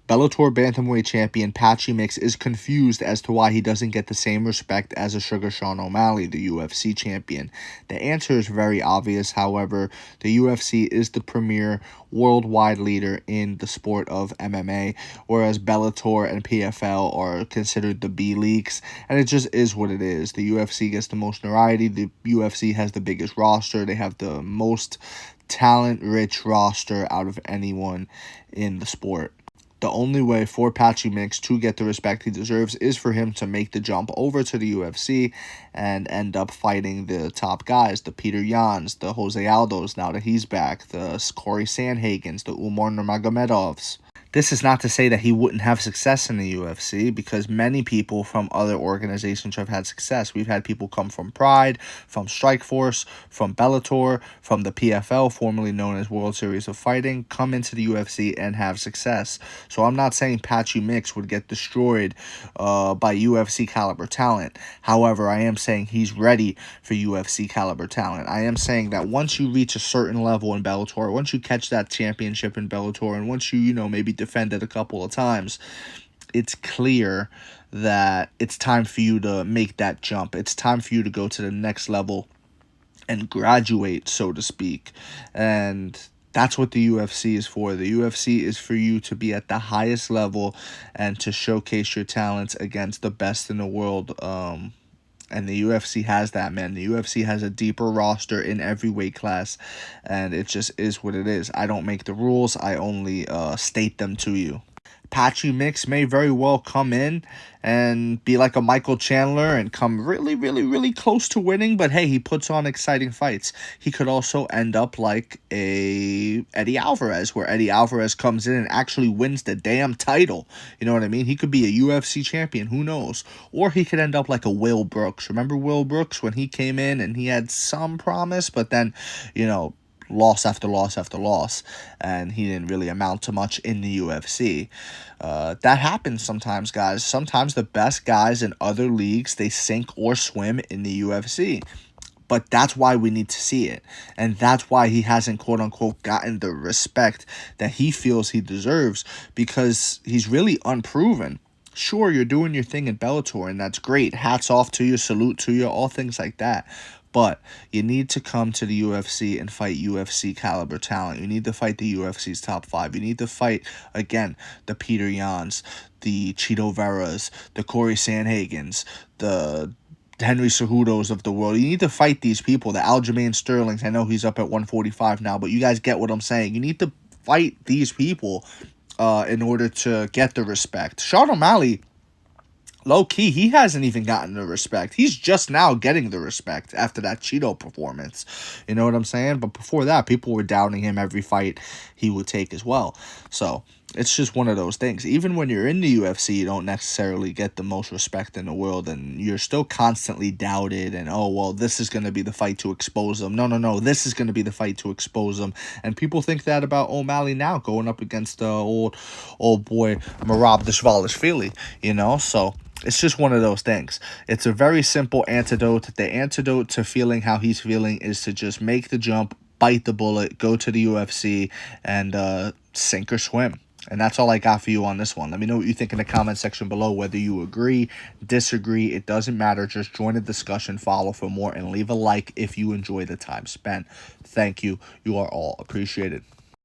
Bellator Bantamweight Champion Patchy Mix is confused as to why he doesn't get the same respect as a Sugar Sean O'Malley, the UFC champion. The answer is very obvious, however. The UFC is the premier worldwide leader in the sport of MMA, whereas Bellator and PFL are considered the B leagues, and it just is what it is. The UFC gets the most notoriety, the UFC has the biggest roster, they have the most talent-rich roster out of anyone in the sport. The only way for Patchy Mix to get the respect he deserves is for him to make the jump over to the UFC and end up fighting the top guys, the Peter Yans, the Jose Aldos, now that he's back, the Corey Sandhagens, the Umar Nurmagomedovs. This is not to say that he wouldn't have success in the UFC, because many people from other organizations have had success. We've had people come from Pride, from Strikeforce, from Bellator, from the PFL, formerly known as World Series of Fighting, come into the UFC and have success. So I'm not saying Patchy Mix would get destroyed by UFC caliber talent. However, I am saying he's ready for UFC caliber talent. I am saying that once you reach a certain level in Bellator, once you catch that championship in Bellator, and once you maybe defend it a couple of times, it's clear that it's time for you to make that jump. It's time for you to go to the next level and graduate, so to speak. And that's what the UFC is for. The UFC is for you to be at the highest level and to showcase your talents against the best in the world. And the UFC has that, man. The UFC has a deeper roster in every weight class, and it just is what it is. I don't make the rules. I only state them to you. Patchy Mix may very well come in and be like a Michael Chandler and come really close to winning, but hey, he puts on exciting fights. He could also end up like a Eddie Alvarez, where Eddie Alvarez comes in and actually wins the damn title. You know what I mean? He could be a UFC champion, who knows? Or he could end up like a Will Brooks. Remember Will Brooks when he came in and he had some promise, but then, loss after loss after loss, and he didn't really amount to much in the UFC. That happens sometimes, guys. Sometimes the best guys in other leagues, they sink or swim in the UFC. But that's why we need to see it. And that's why he hasn't, quote-unquote, gotten the respect that he feels he deserves, because he's really unproven. Sure, you're doing your thing in Bellator, and that's great. Hats off to you, salute to you, all things like that. But you need to come to the UFC and fight UFC caliber talent. You need to fight the UFC's top 5. You need to fight, again, the Peter Yans, the Chito Veras, the Corey Sandhagens, the Henry Cejudos of the world. You need to fight these people, the Aljamain Sterlings. I know he's up at 145 now, but you guys get what I'm saying. You need to fight these people in order to get the respect. Sean O'Malley, low-key, he hasn't even gotten the respect. He's just now getting the respect after that Cheeto performance. You know what I'm saying? But before that, people were doubting him every fight he would take as well. So it's just one of those things. Even when you're in the UFC, you don't necessarily get the most respect in the world, and you're still constantly doubted, and, oh, well, this is going to be the fight to expose him. No, this is going to be the fight to expose him. And people think that about O'Malley now, going up against the old boy Merab Dvalishvili, so it's just one of those things. It's a very simple antidote. The antidote to feeling how he's feeling is to just make the jump, bite the bullet, go to the UFC, and sink or swim. And that's all I got for you on this one. Let me know what you think in the comment section below, whether you agree, disagree. It doesn't matter. Just join the discussion, follow for more, and leave a like if you enjoy the time spent. Thank you. You are all appreciated.